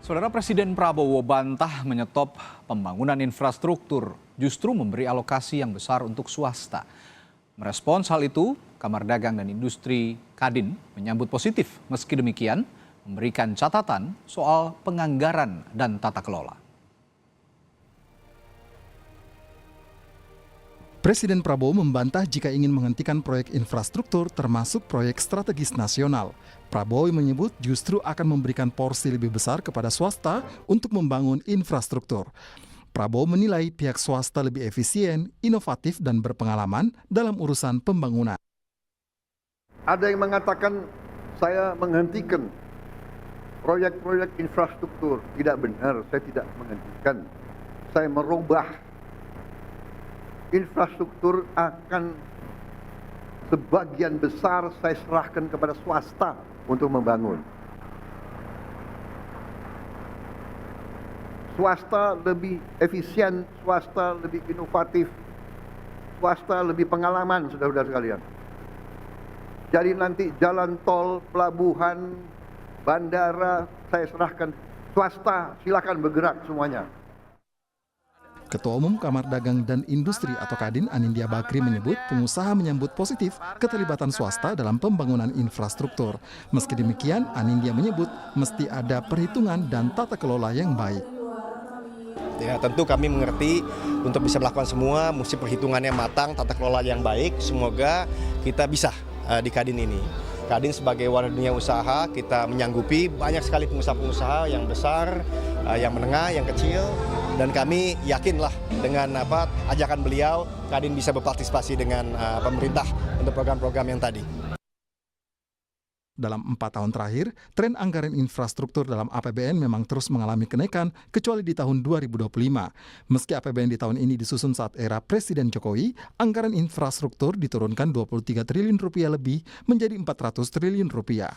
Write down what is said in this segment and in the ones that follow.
Saudara Presiden Prabowo bantah menyetop pembangunan infrastruktur, justru memberi alokasi yang besar untuk swasta. Merespons hal itu, Kamar Dagang dan Industri Kadin menyambut positif. Meski demikian, memberikan catatan soal penganggaran dan tata kelola. Presiden Prabowo membantah jika ingin menghentikan proyek infrastruktur termasuk proyek strategis nasional. Prabowo menyebut justru akan memberikan porsi lebih besar kepada swasta untuk membangun infrastruktur. Prabowo menilai pihak swasta lebih efisien, inovatif, dan berpengalaman dalam urusan pembangunan. Ada yang mengatakan saya menghentikan proyek-proyek infrastruktur. Tidak benar, saya tidak menghentikan. Saya merubah. Infrastruktur akan sebagian besar saya serahkan kepada swasta untuk membangun. Swasta lebih efisien, swasta lebih inovatif, swasta lebih pengalaman, saudara-saudara sekalian. Jadi nanti jalan tol, pelabuhan, bandara, saya serahkan swasta, silakan bergerak semuanya. Ketua Umum Kamar Dagang dan Industri atau Kadin Anindya Bakri menyebut pengusaha menyambut positif keterlibatan swasta dalam pembangunan infrastruktur. Meski demikian, Anindya menyebut mesti ada perhitungan dan tata kelola yang baik. Ya, tentu kami mengerti untuk bisa melakukan semua, mesti perhitungannya matang, tata kelola yang baik. Semoga kita bisa di Kadin ini. Kadin sebagai wadah dunia usaha, kita menyanggupi banyak sekali pengusaha-pengusaha yang besar, yang menengah, yang kecil. Dan kami yakinlah dengan ajakan beliau, Kadin bisa berpartisipasi dengan pemerintah untuk program-program yang tadi. Dalam 4 tahun terakhir, tren anggaran infrastruktur dalam APBN memang terus mengalami kenaikan, kecuali di tahun 2025. Meski APBN di tahun ini disusun saat era Presiden Jokowi, anggaran infrastruktur diturunkan 23 triliun rupiah lebih menjadi 400 triliun rupiah.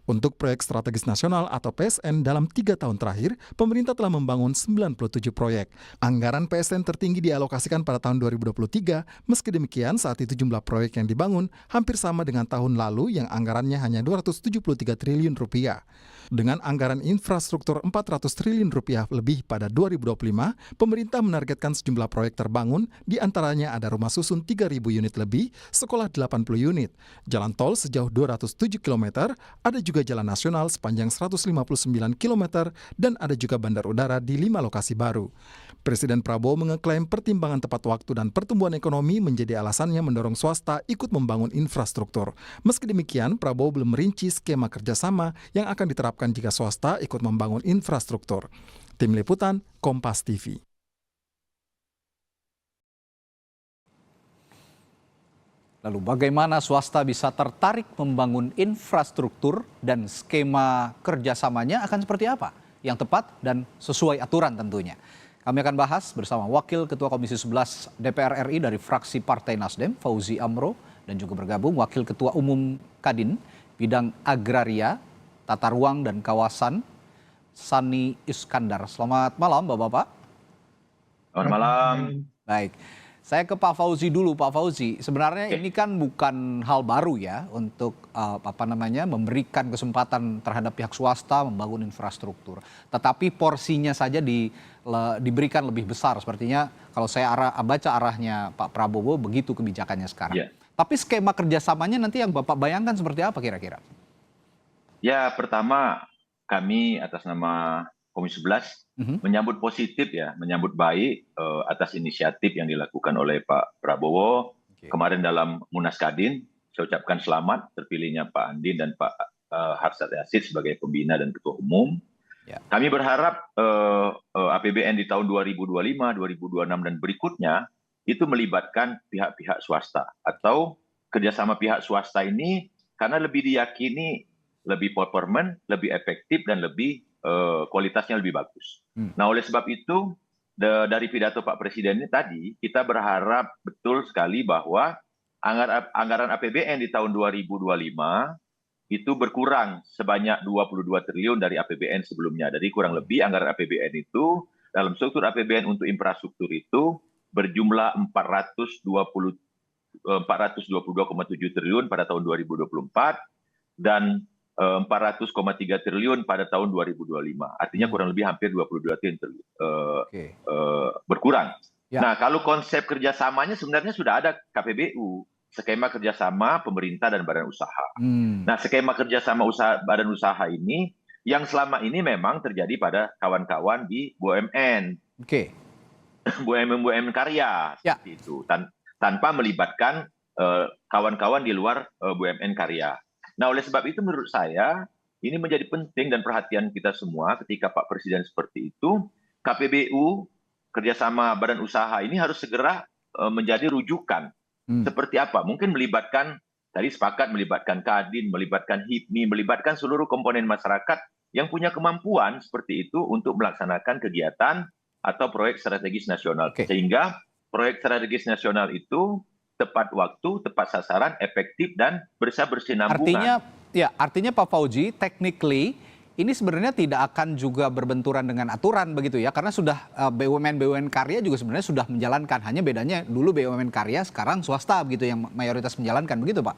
Untuk proyek strategis nasional atau PSN dalam 3 tahun terakhir, pemerintah telah membangun 97 proyek. Anggaran PSN tertinggi dialokasikan pada tahun 2023, meski demikian saat itu jumlah proyek yang dibangun hampir sama dengan tahun lalu yang anggarannya hanya 273 triliun rupiah. Dengan anggaran infrastruktur 400 triliun rupiah lebih pada 2025, pemerintah menargetkan sejumlah proyek terbangun, di antaranya ada rumah susun 3.000 unit lebih, sekolah 80 unit, jalan tol sejauh 207 km, ada juga jalan nasional sepanjang 159 km, dan ada juga bandar udara di 5 lokasi baru. Presiden Prabowo mengeklaim pertimbangan tepat waktu dan pertumbuhan ekonomi menjadi alasannya mendorong swasta ikut membangun infrastruktur. Meski demikian, Prabowo belum merinci skema kerjasama yang akan diterapkan jika swasta ikut membangun infrastruktur. Tim Liputan, Kompas TV. Lalu bagaimana swasta bisa tertarik membangun infrastruktur dan skema kerjasamanya akan seperti apa? Yang tepat dan sesuai aturan tentunya. Kami akan bahas bersama Wakil Ketua Komisi 11 DPR RI dari fraksi Partai Nasdem, Fauzi Amro, dan juga bergabung Wakil Ketua Umum Kadin, Bidang Agraria, Tata Ruang dan Kawasan, Sani Iskandar. Selamat malam Bapak-Bapak. Selamat malam. Baik. Saya ke Pak Fauzi dulu, Pak Fauzi. Sebenarnya ini kan bukan hal baru ya untuk memberikan kesempatan terhadap pihak swasta membangun infrastruktur. Tetapi porsinya saja diberikan lebih besar. Sepertinya kalau saya baca arahnya Pak Prabowo begitu kebijakannya sekarang. Yeah. Tapi skema kerjasamanya nanti yang Bapak bayangkan seperti apa kira-kira? Ya, pertama kami atas nama Komisi 11 menyambut positif ya, menyambut baik atas inisiatif yang dilakukan oleh Pak Prabowo. Kemarin dalam Munas Kadin, saya ucapkan selamat terpilihnya Pak Andin dan Pak Harsat Yasid sebagai pembina dan ketua umum. Ya. Kami berharap APBN di tahun 2025, 2026 dan berikutnya itu melibatkan pihak-pihak swasta atau kerjasama pihak swasta ini karena lebih diyakini lebih performan, lebih efektif dan lebih kualitasnya lebih bagus. Nah, oleh sebab itu dari pidato Pak Presiden ini tadi kita berharap betul sekali bahwa anggaran APBN di tahun 2025 itu berkurang sebanyak 22 triliun dari APBN sebelumnya. Jadi kurang lebih anggaran APBN itu dalam struktur APBN untuk infrastruktur itu berjumlah 422,7 triliun pada tahun 2024 dan 400,3 triliun pada tahun 2025. Artinya kurang lebih hampir 22 triliun berkurang. Ya. Nah, kalau konsep kerjasamanya sebenarnya sudah ada KPBU, skema kerjasama pemerintah dan badan usaha. Nah, skema kerjasama badan usaha ini yang selama ini memang terjadi pada kawan-kawan di BUMN, BUMN karya, seperti itu, tanpa melibatkan kawan-kawan di luar BUMN karya. Nah, oleh sebab itu menurut saya ini menjadi penting dan perhatian kita semua ketika Pak Presiden seperti itu, KPBU, kerjasama badan usaha ini harus segera menjadi rujukan. Seperti apa? Mungkin melibatkan, tadi sepakat melibatkan Kadin, melibatkan HIPMI, melibatkan seluruh komponen masyarakat yang punya kemampuan seperti itu untuk melaksanakan kegiatan atau proyek strategis nasional. Sehingga proyek strategis nasional itu tepat waktu, tepat sasaran, efektif, dan bisa bersinambungan. Artinya Pak Fauzi, technically ini sebenarnya tidak akan juga berbenturan dengan aturan begitu ya, karena sudah BUMN karya juga sebenarnya sudah menjalankan, hanya bedanya dulu BUMN karya, sekarang swasta begitu yang mayoritas menjalankan, begitu Pak?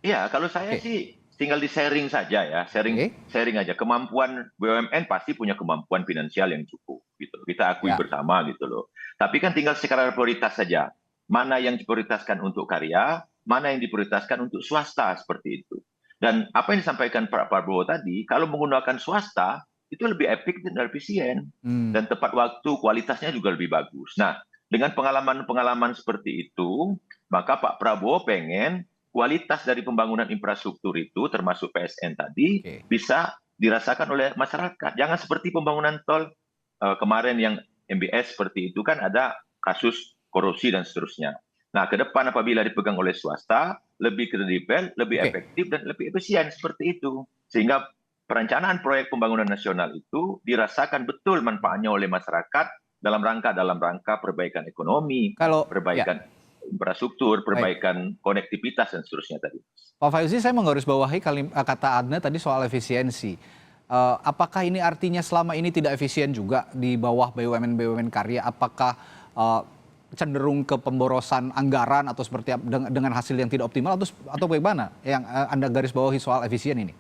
Iya, kalau saya sih tinggal di sharing saja ya, sharing aja. Kemampuan BUMN pasti punya kemampuan finansial yang cukup, gitu. Kita akui bersama gitu loh. Tapi kan tinggal skala prioritas saja. Mana yang diprioritaskan untuk karya, mana yang diprioritaskan untuk swasta, seperti itu. Dan apa yang disampaikan Pak Prabowo tadi, kalau menggunakan swasta, itu lebih efektif dan efisien. Dan tepat waktu, kualitasnya juga lebih bagus. Nah, dengan pengalaman-pengalaman seperti itu, maka Pak Prabowo pengen kualitas dari pembangunan infrastruktur itu, termasuk PSN tadi, bisa dirasakan oleh masyarakat. Jangan seperti pembangunan tol kemarin yang MBS seperti itu, kan ada kasus korupsi dan seterusnya. Nah, ke depan apabila dipegang oleh swasta, lebih kredibel, lebih efektif, dan lebih efisien seperti itu. Sehingga perencanaan proyek pembangunan nasional itu dirasakan betul manfaatnya oleh masyarakat dalam rangka perbaikan ekonomi, perbaikan infrastruktur, perbaikan konektivitas, dan seterusnya tadi. Pak Fauzi, saya menggarisbawahi kata Anda tadi soal efisiensi. Apakah ini artinya selama ini tidak efisien juga di bawah BUMN karya? Apakah cenderung ke pemborosan anggaran atau seperti dengan hasil yang tidak optimal atau bagaimana yang Anda garis bawahi soal efisien ini?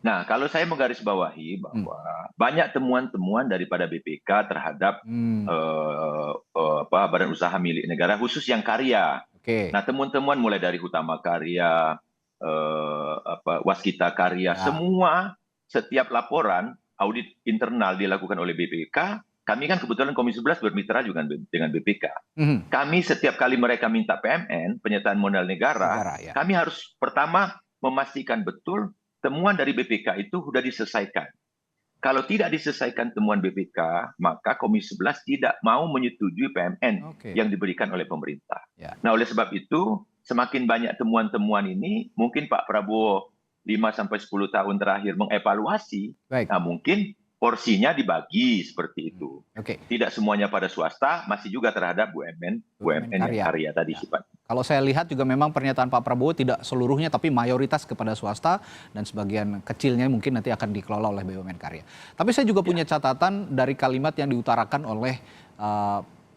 Nah, kalau saya menggarisbawahi bahwa banyak temuan-temuan daripada BPK terhadap badan usaha milik negara khusus yang karya. Nah, temuan-temuan mulai dari Hutama Karya, Waskita Karya, semua setiap laporan audit internal dilakukan oleh BPK. Kami kan kebetulan Komisi 11 bermitra juga dengan BPK. Kami setiap kali mereka minta PMN, penyertaan modal negara, kami harus pertama memastikan betul temuan dari BPK itu sudah diselesaikan. Kalau tidak diselesaikan temuan BPK, maka Komisi 11 tidak mau menyetujui PMN yang diberikan oleh pemerintah. Nah, oleh sebab itu, semakin banyak temuan-temuan ini, mungkin Pak Prabowo 5-10 tahun terakhir mengevaluasi, nah mungkin porsinya dibagi seperti itu. Tidak semuanya pada swasta, masih juga terhadap BUMN yang karya tadi sifatnya. Kalau saya lihat juga memang pernyataan Pak Prabowo tidak seluruhnya tapi mayoritas kepada swasta dan sebagian kecilnya mungkin nanti akan dikelola oleh BUMN karya. Tapi saya juga punya catatan dari kalimat yang diutarakan oleh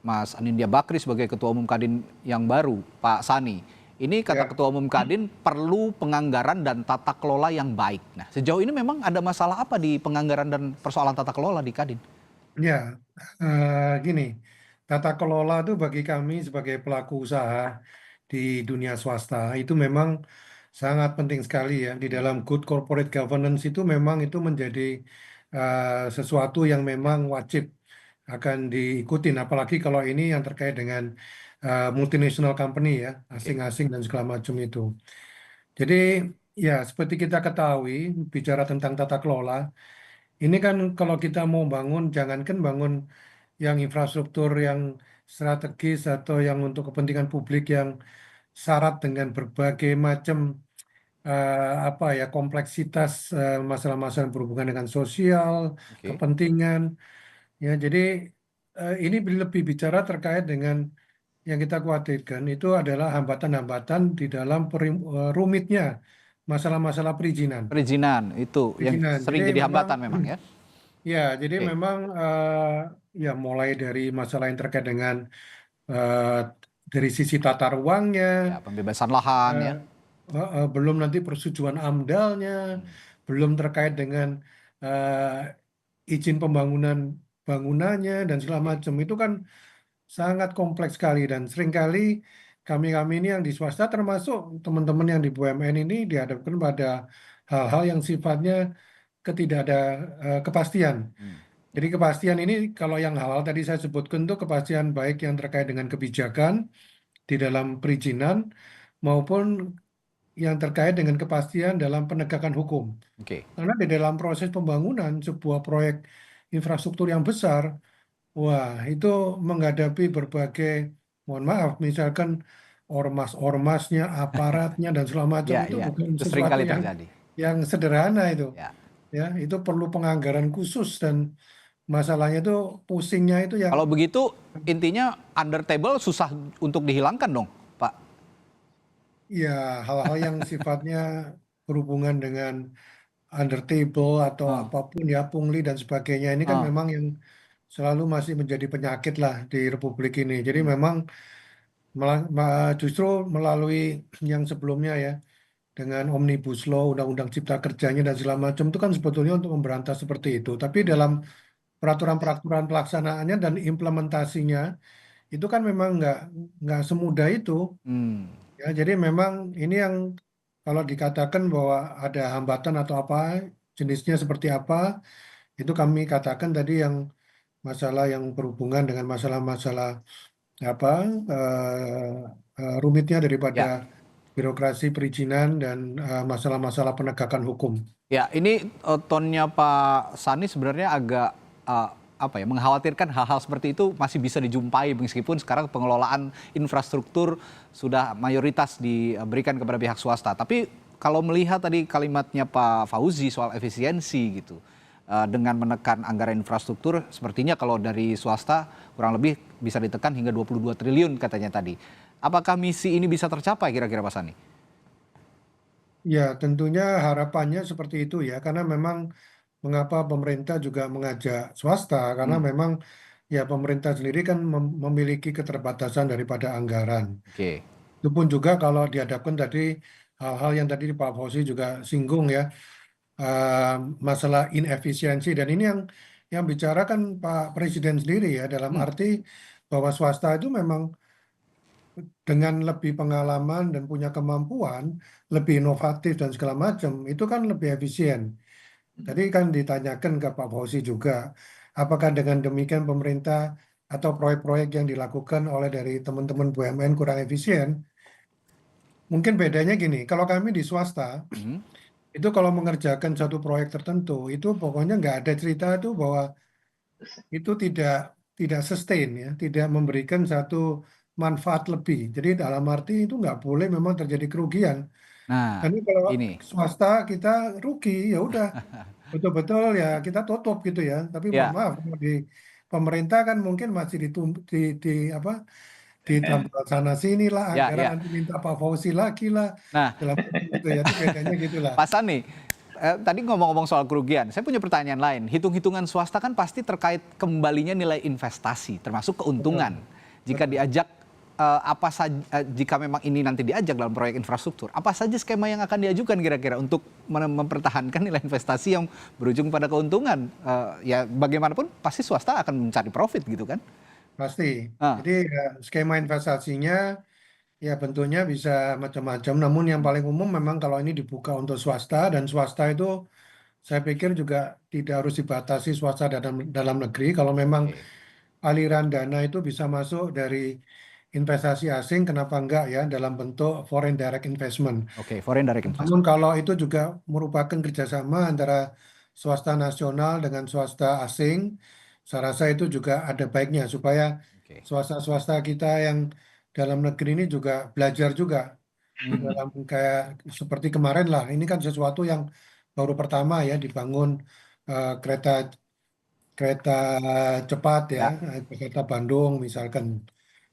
Mas Anindya Bakri sebagai Ketua Umum Kadin yang baru, Pak Sani. Ini kata Ketua Umum Kadin perlu penganggaran dan tata kelola yang baik. Nah, sejauh ini memang ada masalah apa di penganggaran dan persoalan tata kelola di Kadin? Ya, gini, tata kelola itu bagi kami sebagai pelaku usaha di dunia swasta itu memang sangat penting sekali ya. Di dalam good corporate governance itu memang itu menjadi sesuatu yang memang wajib akan diikutin. Apalagi kalau ini yang terkait dengan multinational company ya, asing-asing dan segala macam itu. Jadi ya seperti kita ketahui bicara tentang tata kelola, ini kan kalau kita mau bangun, jangankan bangun yang infrastruktur yang strategis atau yang untuk kepentingan publik yang syarat dengan berbagai macam kompleksitas masalah-masalah yang berhubungan dengan sosial, kepentingan. Ya, jadi ini lebih bicara terkait dengan yang kita khawatirkan itu adalah hambatan-hambatan di dalam rumitnya masalah-masalah perizinan. Perizinan itu yang sering jadi hambatan memang ya. Ya, jadi memang ya mulai dari masalah yang terkait dengan dari sisi tata ruangnya, pembebasan lahan ya. Belum nanti persetujuan AMDAL-nya, belum terkait dengan izin bangunannya dan segala macam. Itu kan sangat kompleks sekali dan seringkali kami-kami ini yang di swasta termasuk teman-teman yang di BUMN ini dihadapkan pada hal-hal yang sifatnya ketidak ada kepastian. Jadi kepastian ini kalau yang hal-hal tadi saya sebutkan itu kepastian baik yang terkait dengan kebijakan di dalam perizinan maupun yang terkait dengan kepastian dalam penegakan hukum. Oke. Karena di dalam proses pembangunan sebuah proyek infrastruktur yang besar, wah itu menghadapi berbagai, mohon maaf, misalkan ormas-ormasnya, aparatnya dan segala macam Ya, itu ya. bukan Itu sering sesuatu kali terjadi. yang sederhana itu. Ya. Ya, itu perlu penganggaran khusus dan masalahnya itu pusingnya itu yang Kalau begitu intinya under table susah untuk dihilangkan dong, Pak. ya hal-hal yang sifatnya berhubungan dengan under table atau Ah, apapun ya pungli dan sebagainya ini kan ah. memang yang selalu masih menjadi penyakit lah di Republik ini. Jadi memang justru melalui yang sebelumnya ya dengan Omnibus Law, Undang-Undang Cipta Kerjanya dan segala macam itu kan sebetulnya untuk memberantas seperti itu. Tapi dalam peraturan-peraturan pelaksanaannya dan implementasinya itu kan memang nggak semudah itu. Hmm. Ya, jadi memang ini yang kalau dikatakan bahwa ada hambatan atau apa jenisnya seperti apa itu kami katakan tadi yang masalah yang berhubungan dengan masalah-masalah apa rumitnya Ya. daripada birokrasi perizinan dan masalah-masalah penegakan hukum. Ya, ini tonnya Pak Sani sebenarnya agak apa ya, mengkhawatirkan hal-hal seperti itu masih bisa dijumpai meskipun sekarang pengelolaan infrastruktur sudah mayoritas diberikan kepada pihak swasta. Tapi kalau melihat tadi kalimatnya Pak Fauzi soal efisiensi gitu, dengan menekan anggaran infrastruktur, sepertinya kalau dari swasta kurang lebih bisa ditekan hingga 22 triliun katanya tadi. Apakah misi ini bisa tercapai kira-kira Pak Sani? Ya, tentunya harapannya seperti itu ya, karena memang mengapa pemerintah juga mengajak swasta, karena memang ya pemerintah sendiri kan memiliki keterbatasan daripada anggaran. Oke. Itu pun juga kalau dihadapkan tadi hal-hal yang tadi Pak Fauzi juga singgung ya, masalah inefisiensi dan ini yang bicara kan Pak Presiden sendiri ya, dalam arti bahwa swasta itu memang dengan lebih pengalaman dan punya kemampuan, lebih inovatif dan segala macam, itu kan lebih efisien. Tadi kan ditanyakan ke Pak Fauzi juga, apakah dengan demikian pemerintah atau proyek-proyek yang dilakukan oleh dari teman-teman BUMN kurang efisien? Mungkin bedanya gini, kalau kami di swasta, itu kalau mengerjakan satu proyek tertentu, itu pokoknya nggak ada cerita itu bahwa itu tidak sustain ya, tidak memberikan satu manfaat lebih. Jadi dalam arti itu nggak boleh memang terjadi kerugian. Nah, Karena kalau ini. swasta kita rugi ya udah betul-betul ya kita tutup gitu ya. Tapi mohon Ya. maaf kalau di pemerintah kan mungkin masih apa ditambah sana sini lah Ya, anggaran ya. nanti minta Pak Fauzi lagi lah Nah, dalam itu ya itu bedanya gitulah. Pak Sani, tadi ngomong-ngomong soal kerugian, saya punya pertanyaan lain. Hitung-hitungan swasta kan pasti terkait kembalinya nilai investasi, termasuk keuntungan. Jika diajak apa saja, jika memang ini nanti diajak dalam proyek infrastruktur, apa saja skema yang akan diajukan kira-kira untuk mempertahankan nilai investasi yang berujung pada keuntungan? Ya bagaimanapun pasti swasta akan mencari profit gitu kan? Pasti. Ah. Jadi ya, skema investasinya ya bentuknya bisa macam-macam. Namun yang paling umum memang kalau ini dibuka untuk swasta dan swasta itu saya pikir juga tidak harus dibatasi swasta dalam negeri. Kalau memang aliran dana itu bisa masuk dari investasi asing, kenapa enggak ya dalam bentuk foreign direct investment. Oke, foreign direct Namun investment. kalau itu juga merupakan kerjasama antara swasta nasional dengan swasta asing, saya rasa itu juga ada baiknya supaya Oke. swasta-swasta kita yang dalam negeri ini juga belajar juga dalam kayak seperti kemarin lah. Ini kan sesuatu yang baru pertama ya dibangun kereta kereta cepat ya, Ya. kereta Bandung misalkan.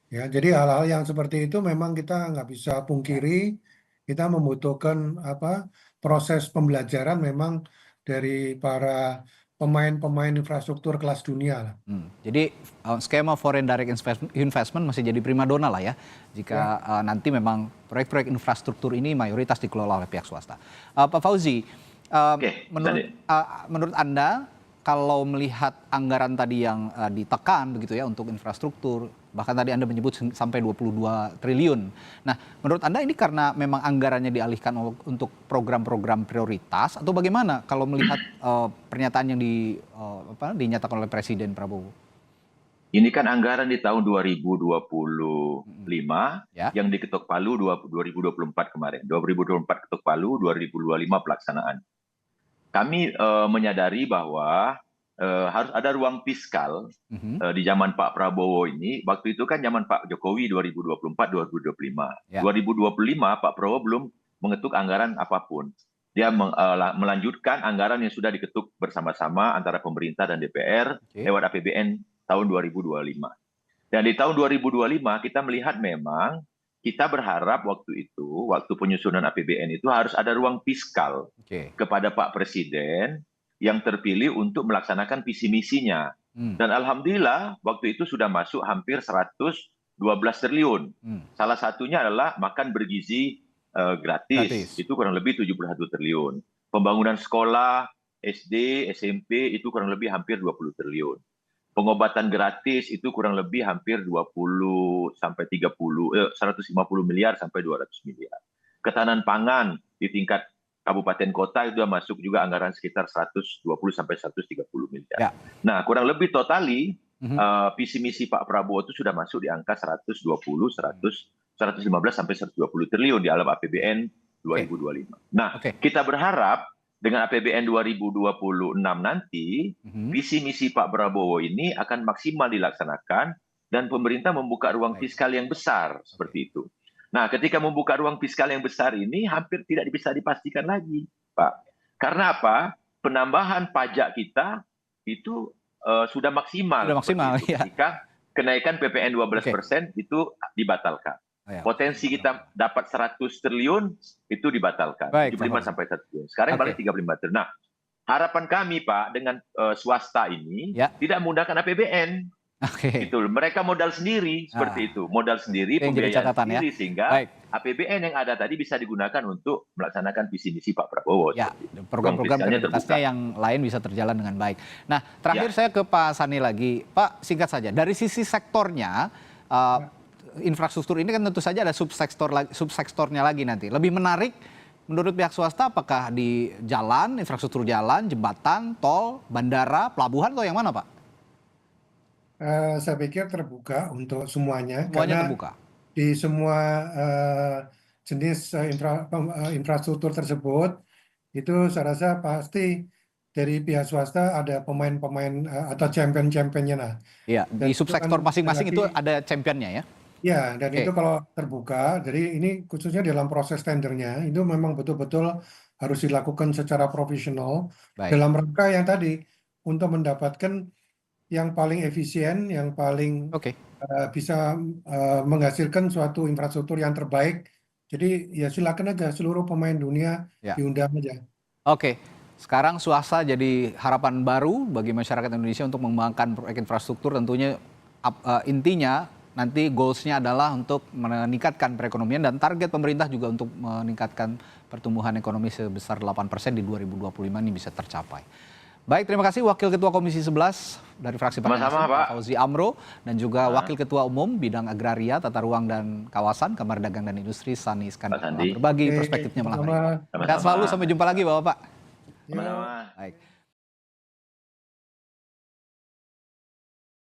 Ya, jadi hal-hal yang seperti itu memang kita nggak bisa pungkiri, kita membutuhkan apa proses pembelajaran memang dari para pemain-pemain infrastruktur kelas dunia lah. Jadi skema foreign direct investment masih jadi primadona lah ya, jika nanti memang proyek-proyek infrastruktur ini mayoritas dikelola oleh pihak swasta. Pak Fauzi, Oke, Menurut Anda, kalau melihat anggaran tadi yang ditekan begitu ya untuk infrastruktur, bahkan tadi Anda menyebut sampai 22 triliun. Nah, menurut Anda ini karena memang anggarannya dialihkan untuk program-program prioritas atau bagaimana kalau melihat pernyataan yang dinyatakan oleh Presiden Prabowo? Ini kan anggaran di tahun 2025 Ya. yang diketok palu 2024 kemarin. 2024 ketok palu, 2025 pelaksanaan. Kami menyadari bahwa harus ada ruang fiskal di zaman Pak Prabowo ini. Waktu itu kan zaman Pak Jokowi 2024-2025. Ya. 2025 Pak Prabowo belum mengetuk anggaran apapun. Dia melanjutkan anggaran yang sudah diketuk bersama-sama antara pemerintah dan DPR lewat APBN tahun 2025. Dan di tahun 2025 kita melihat memang kita berharap waktu itu, waktu penyusunan APBN itu harus ada ruang fiskal kepada Pak Presiden yang terpilih untuk melaksanakan visi misinya. Dan alhamdulillah waktu itu sudah masuk hampir 112 triliun. Salah satunya adalah makan bergizi gratis. Itu kurang lebih 71 triliun. Pembangunan sekolah, SD, SMP itu kurang lebih hampir 20 triliun. Pengobatan gratis itu kurang lebih hampir 20 sampai 150 miliar sampai 200 miliar. Ketahanan pangan di tingkat kabupaten kota itu sudah masuk juga anggaran sekitar 120 sampai 130 miliar. Ya. Nah, kurang lebih totali visi misi Pak Prabowo itu sudah masuk di angka 115 sampai 120 triliun di alam APBN 2025. Nah, kita berharap dengan APBN 2026 nanti, visi misi Pak Prabowo ini akan maksimal dilaksanakan dan pemerintah membuka ruang fiskal yang besar seperti itu. Nah, ketika membuka ruang fiskal yang besar ini hampir tidak bisa dipastikan lagi, Pak. Karena apa? Penambahan pajak kita itu sudah maksimal. Sudah maksimal, ya. Ketika kenaikan PPN 12% itu dibatalkan. Potensi kita dapat 100 triliun itu dibatalkan. 75 sampai 1 triliun. Sekarang balik 35 triliun. Nah, harapan kami Pak dengan swasta ini tidak menggunakan APBN. Gitu. Mereka modal sendiri seperti itu. Modal sendiri, pembiayaan sendiri sehingga APBN yang ada tadi bisa digunakan untuk melaksanakan visi misi Pak Prabowo. Ya, program-program prioritasnya yang lain bisa terjalan dengan baik. Nah, terakhir saya ke Pak Sani lagi. Pak, singkat saja. Dari sisi sektornya, infrastruktur ini kan tentu saja ada subsektornya lagi nanti. Lebih menarik menurut pihak swasta apakah di jalan, infrastruktur jalan, jembatan, tol, bandara, pelabuhan atau yang mana, Pak? Saya pikir terbuka untuk semuanya. Semuanya karena terbuka. di semua jenis infrastruktur tersebut itu saya rasa pasti dari pihak swasta ada pemain-pemain atau champion-championnya lah. Iya, di subsektor masing-masing itu ada championnya ya? Ya, dan itu kalau terbuka, jadi ini khususnya dalam proses tendernya, itu memang betul-betul harus dilakukan secara profesional dalam rangka yang tadi, untuk mendapatkan yang paling efisien, yang paling bisa menghasilkan suatu infrastruktur yang terbaik. Jadi ya silakan aja seluruh pemain dunia diundang aja. Sekarang swasta jadi harapan baru bagi masyarakat Indonesia untuk mengembangkan proyek infrastruktur. Tentunya intinya nanti goals-nya adalah untuk meningkatkan perekonomian dan target pemerintah juga untuk meningkatkan pertumbuhan ekonomi sebesar 8% di 2025 ini bisa tercapai. Baik, terima kasih Wakil Ketua Komisi 11 dari fraksi Partai Nasdem, Pak Fauzi Amro, dan juga Wakil Ketua Umum Bidang Agraria, Tata Ruang dan Kawasan, Kamar Dagang dan Industri, Sani Iskandar, berbagi perspektifnya malam hari. Sehat selalu, sampai jumpa lagi Bapak-Bapak. Sama-sama. Baik.